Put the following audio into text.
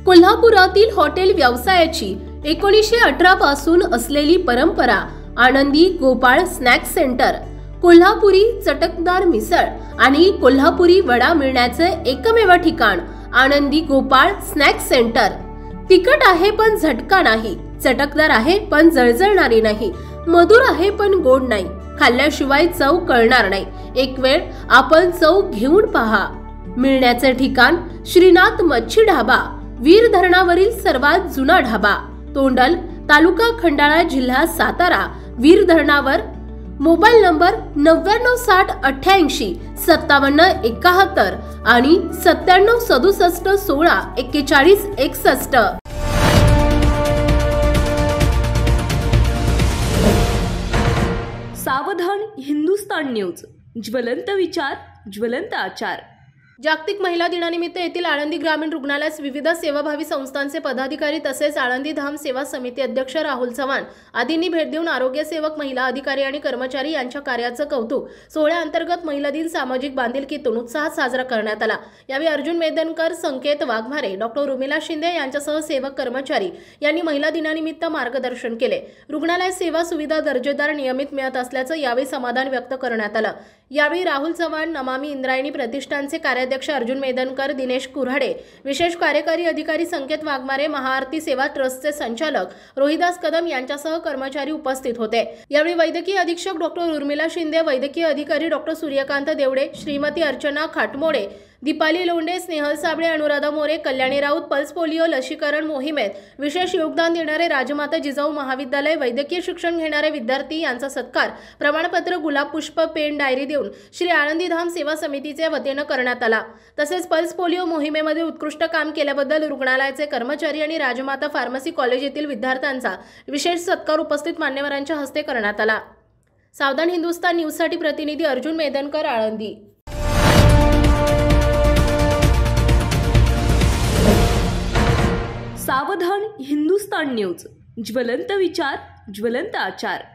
कोल्हापुरातील हॉटेल व्यवसायाची 1918 पासून असलेली परंपरा आनंदी गोपाळ स्नॅक सेंटर, कोल्हापुरी चटकदार मिसळ आणि कोल्हापुरी वडा मिळण्याचे एकमेव ठिकाण आनंदी गोपाळ स्नॅक सेंटर। तिखट आहे पण झटका नाही, चटकदार आहे पण जळजळणारी नाही, मधुर आहे पण गोड नाही, खाल्ल्याशिवाय चव कळणार नाही। एक वेळ आपण चव घेऊन पहा। मिळण्याचे ठिकाण श्रीनाथ मच्छी ढाबा, वीर धरणावरील सर्वात जुना ढाबा, तोंडल, तालुका खंडाळा, जिल्हा सातारा। वीर धरणावर। मोबाईल नंबर 9960885771 आणि 9767164161। सावधान हिंदुस्तान न्यूज, ज्वलंत विचार, ज्वलंत आचार। जागतिक महिला दिनानिमित्त येथील आळंदी ग्रामीण रुग्णालयास विविध सेवाभावी संस्थांचे पदाधिकारी तसेच आळंदी धाम सेवा समिती अध्यक्ष राहुल चव्हाण आदींनी भेट देऊन आरोग्य सेवक, महिला अधिकारी आणि कर्मचारी यांच्या कार्याचं कौतुक सोहळ्याअंतर्गत महिला दिन सामाजिक बांधिलकीतून उत्साहात साजरा करण्यात आला। यावेळी अर्जुन मेदनकर, संकेत वाघमारे, डॉक्टर उर्मिला शिंदे यांच्यासह सेवक कर्मचारी यांनी महिला दिनानिमित्त मार्गदर्शन केले। रुग्णालयात सेवा सुविधा दर्जेदार नियमित मिळत असल्याचं यावेळी समाधान व्यक्त करण्यात आलं। यावेळी राहुल चव्हाण, नमामि इंद्रायणी प्रतिष्ठानचे कार्याध्यक्ष अर्जुन मेदनकर, दिनेश कुऱ्हाडे, विशेष कार्यकारी अधिकारी संकेत वाघमारे, महाआरती सेवा ट्रस्टचे संचालक रोहिदास कदम यांच्यासह कर्मचारी उपस्थित होते। यावेळी वैद्यकीय अधीक्षक डॉक्टर उर्मिला शिंदे, वैद्यकीय अधिकारी doctor Suryakant Devde, Shrimati Archana Khatmode, Deepali Londhe, Snehal Sable, Anuradha More, Kalyani Raut, pulse polio लसीकरण मोहिमेत विशेष योगदान देणारे राजमाता जिजाऊ महाविद्यालय वैद्यकीय शिक्षण घेणारे विद्यार्थी यांचा सत्कार प्रमाणपत्र, गुलाब पुष्प, पेन, डायरी देऊन श्री आळंदी धाम सेवा समितीच्या वतीनं करण्यात आला। तसेच पल्स पोलिओ मोहिमेमध्ये उत्कृष्ट काम केल्याबद्दल रुग्णालयाचे कर्मचारी आणि राजमाता फार्मसी कॉलेज येथील विद्यार्थ्यांचा विशेष सत्कार उपस्थित मान्यवरांच्या हस्ते करण्यात आला। सावधान हिंदुस्तान न्यूजसाठी प्रतिनिधी अर्जुन मेदनकर, आळंदी। सावधान हिंदुस्तान न्यूज, ज्वलंत विचार, ज्वलंत आचार।